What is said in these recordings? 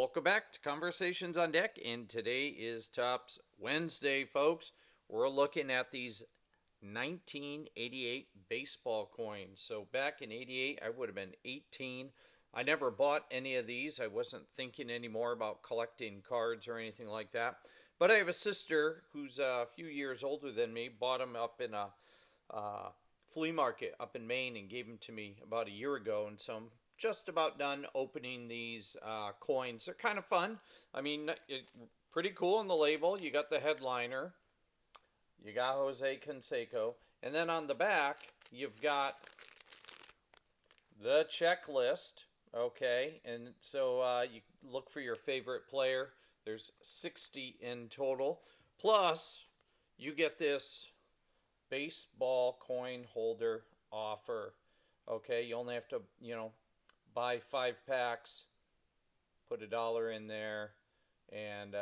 Welcome back to Conversations on Deck, and today is Topps Wednesday, folks. We're looking at these 1988 baseball coins. So back in 88, I would have been 18. I never bought any of these. I wasn't thinking anymore about collecting cards or anything like that. But I have a sister who's a few years older than me, bought them up in a flea market up in Maine and gave them to me about a year ago. And so I'm just about done opening these coins. They're kind of fun. I mean, pretty cool on the label. You got the headliner, you got Jose Canseco, and then on the back, you've got the checklist. Okay, and so you look for your favorite player. There's 60 in total. Plus, you get this baseball coin holder offer. Okay, you only have to, buy 5 packs, put $1 in there, and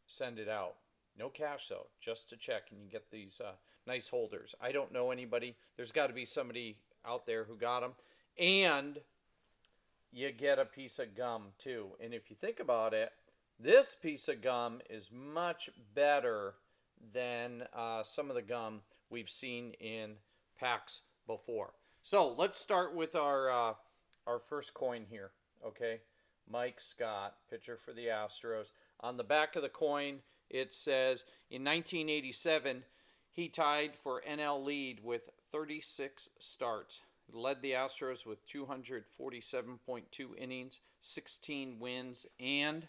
send it out. No cash though, just a check, and you get these nice holders. I don't know anybody. There's got to be somebody out there who got them, and you get a piece of gum too. And if you think about it, this piece of gum is much better than some of the gum we've seen in packs before. So let's start with our first coin here. Okay, Mike Scott, pitcher for the Astros. On the back of the coin, it says in 1987 he tied for NL lead with 36 starts. He led the Astros with 247.2 innings, 16 wins, and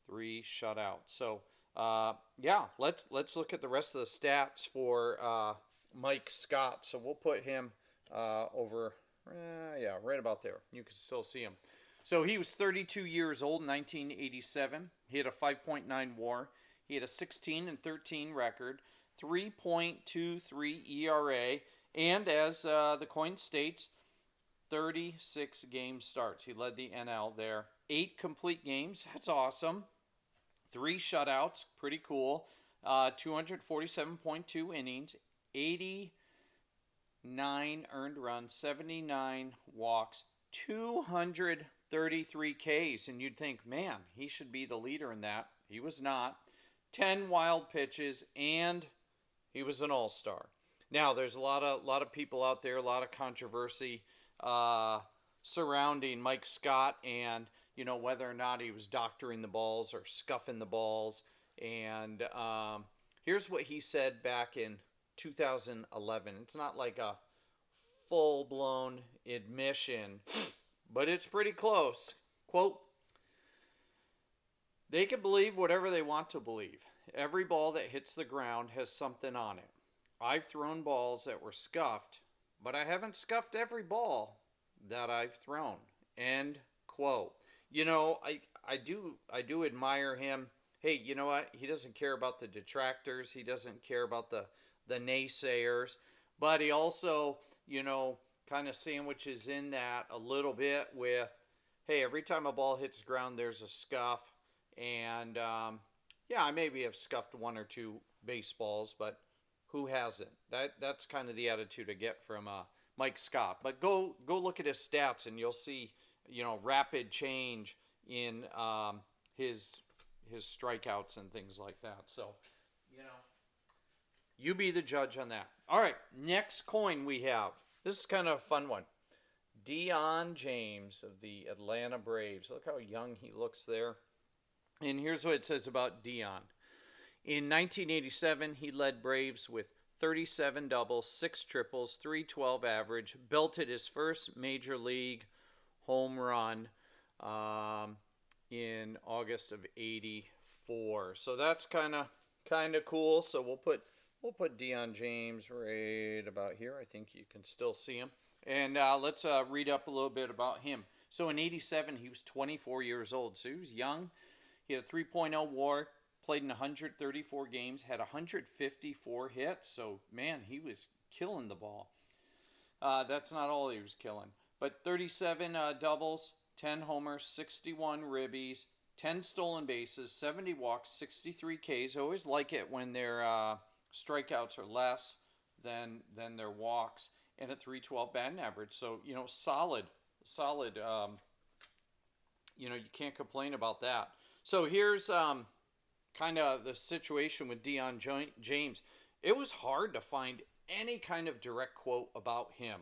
3 shutouts. So yeah, let's look at the rest of the stats for Mike Scott. So we'll put him over, yeah, right about there. You can still see him. So he was 32 years old in 1987. He had a 5.9 WAR. He had a 16-13 record, 3.23 ERA, and as the coin states, 36 game starts. He led the NL there. 8 complete games. That's awesome. 3 shutouts. Pretty cool. 247.2 innings. 89 earned runs. 79 walks. 233 Ks. And you'd think, man, he should be the leader in that. He was not. 10 wild pitches. And he was an all-star. Now, there's a lot of people out there, a lot of controversy surrounding Mike Scott and, whether or not he was doctoring the balls or scuffing the balls. And here's what he said back in 2011. It's not like a full-blown admission, but it's pretty close. Quote, "They can believe whatever they want to believe. Every ball that hits the ground has something on it. I've thrown balls that were scuffed, but I haven't scuffed every ball that I've thrown." End quote. I do admire him. Hey, you know what? He doesn't care about the detractors. He doesn't care about the naysayers. But he also, kind of sandwiches in that a little bit with, hey, every time a ball hits the ground, there's a scuff. And, yeah, I maybe have scuffed 1 or 2 baseballs, but who hasn't? That's kind of the attitude I get from Mike Scott. But go look at his stats, and you'll see, rapid change in his strikeouts and things like that. So, you be the judge on that. All right, next coin we have. This is kind of a fun one. Deion James of the Atlanta Braves. Look how young he looks there. And here's what it says about Deion. In 1987, he led Braves with 37 doubles, 6 triples, 312 average, belted his first major league home run in August of '84. So that's kind of cool. So we'll put Deion James right about here. I think you can still see him. And let's read up a little bit about him. So in '87, he was 24 years old. So he was young. He had a 3.0 WAR. Played in 134 games, had 154 hits. So, man, he was killing the ball. That's not all he was killing. But 37 doubles, 10 homers, 61 ribbies, 10 stolen bases, 70 walks, 63 Ks. I always like it when their strikeouts are less than their walks. And a 312 batting average. So, solid you know, you can't complain about that. So here's kind of the situation with Deion James. It was hard to find any kind of direct quote about him.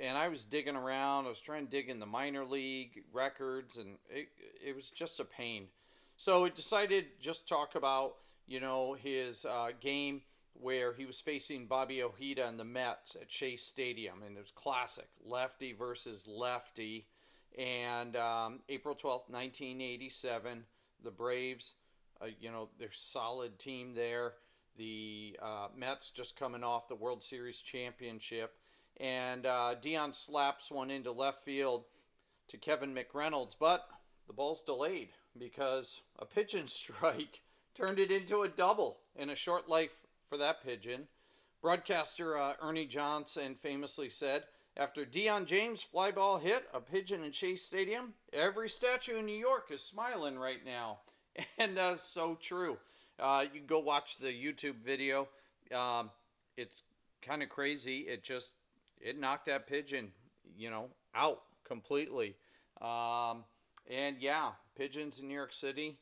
And I was digging around. I was trying to dig in the minor league records, and it was just a pain. So I decided just talk about, you know, his game where he was facing Bobby Ojeda and the Mets at Shea Stadium. And it was classic, lefty versus lefty. And April 12th, 1987, the Braves, you know, they're solid team there. The Mets just coming off the World Series championship. And Deion slaps one into left field to Kevin McReynolds, but the ball's delayed because a pigeon strike turned it into a double, in a short life for that pigeon. Broadcaster Ernie Johnson famously said, after Deion James' fly ball hit a pigeon in Shea Stadium, every statue in New York is smiling right now. And so true. You can go watch the YouTube video. It's kind of crazy. It knocked that pigeon, you know, out completely. And yeah, pigeons in New York City,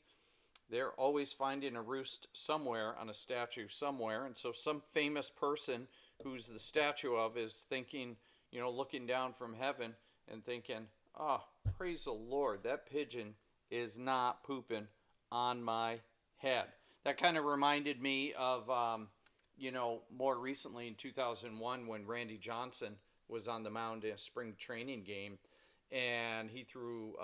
they're always finding a roost somewhere on a statue somewhere. And so some famous person who's the statue of is thinking, you know, looking down from heaven and thinking, oh, praise the Lord, that pigeon is not pooping on my head. That kind of reminded me of, you know, more recently in 2001 when Randy Johnson was on the mound in a spring training game, and he threw,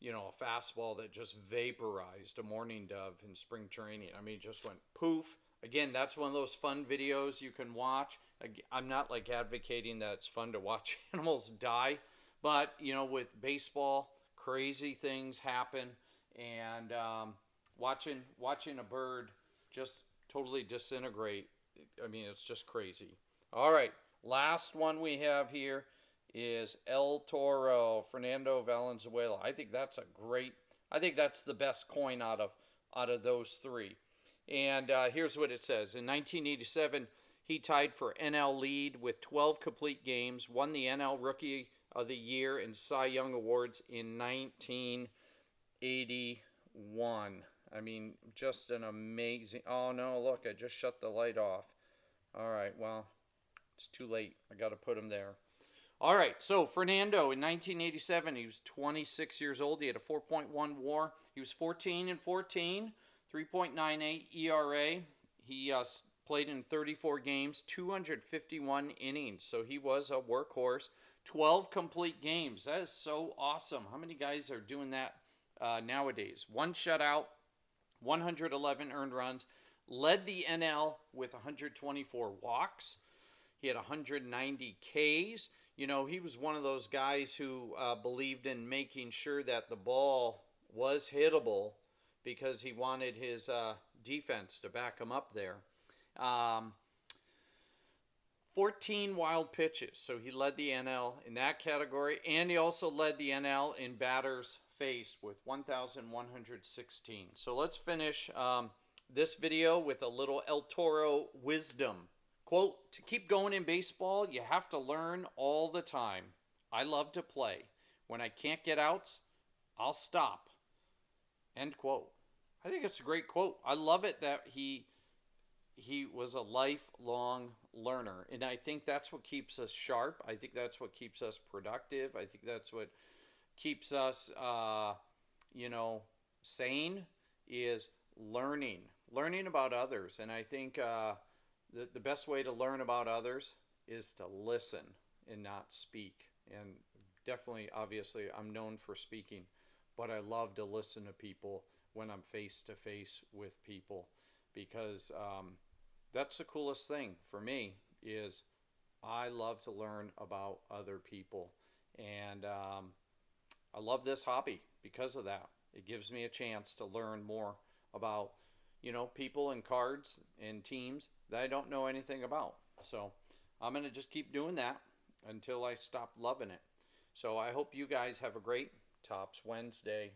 you know, a fastball that just vaporized a mourning dove in spring training. I mean, it just went poof. Again, that's one of those fun videos you can watch. I'm not like advocating that it's fun to watch animals die, but, you know, with baseball, crazy things happen, and watching a bird just totally disintegrate, I mean, it's just crazy. All right, last one we have here is El Toro, Fernando Valenzuela. I think that's the best coin out of those three. And here's what it says. In 1987, he tied for NL lead with 12 complete games, won the NL Rookie of the Year and Cy Young Awards in 1981. I mean, just an amazing... Oh, no, look, I just shut the light off. All right, well, it's too late. I got to put him there. All right, so Fernando, in 1987, he was 26 years old. He had a 4.1 WAR. He was 14-14, 3.98 ERA. He played in 34 games, 251 innings, so he was a workhorse. 12 complete games. That is so awesome. How many guys are doing that nowadays? One shutout, 111 earned runs, led the NL with 124 walks. He had 190 Ks. You know, he was one of those guys who believed in making sure that the ball was hittable because he wanted his defense to back him up there. 14 wild pitches, so he led the NL in that category, and he also led the NL in batters faced with 1,116. So let's finish this video with a little El Toro wisdom. Quote, to keep going in baseball, you have to learn all the time. I love to play. When I can't get outs, I'll stop. End quote. I think it's a great quote. I love it that he was a lifelong learner. And I think that's what keeps us sharp. I think that's what keeps us productive. I think that's what keeps us, sane, is learning about others. And I think the best way to learn about others is to listen and not speak. And definitely, obviously, I'm known for speaking, but I love to listen to people when I'm face to face with people, because that's the coolest thing for me. Is I love to learn about other people, and I love this hobby because of that. It gives me a chance to learn more about, people and cards and teams that I don't know anything about. So I'm going to just keep doing that until I stop loving it. So I hope you guys have a great Topps Wednesday.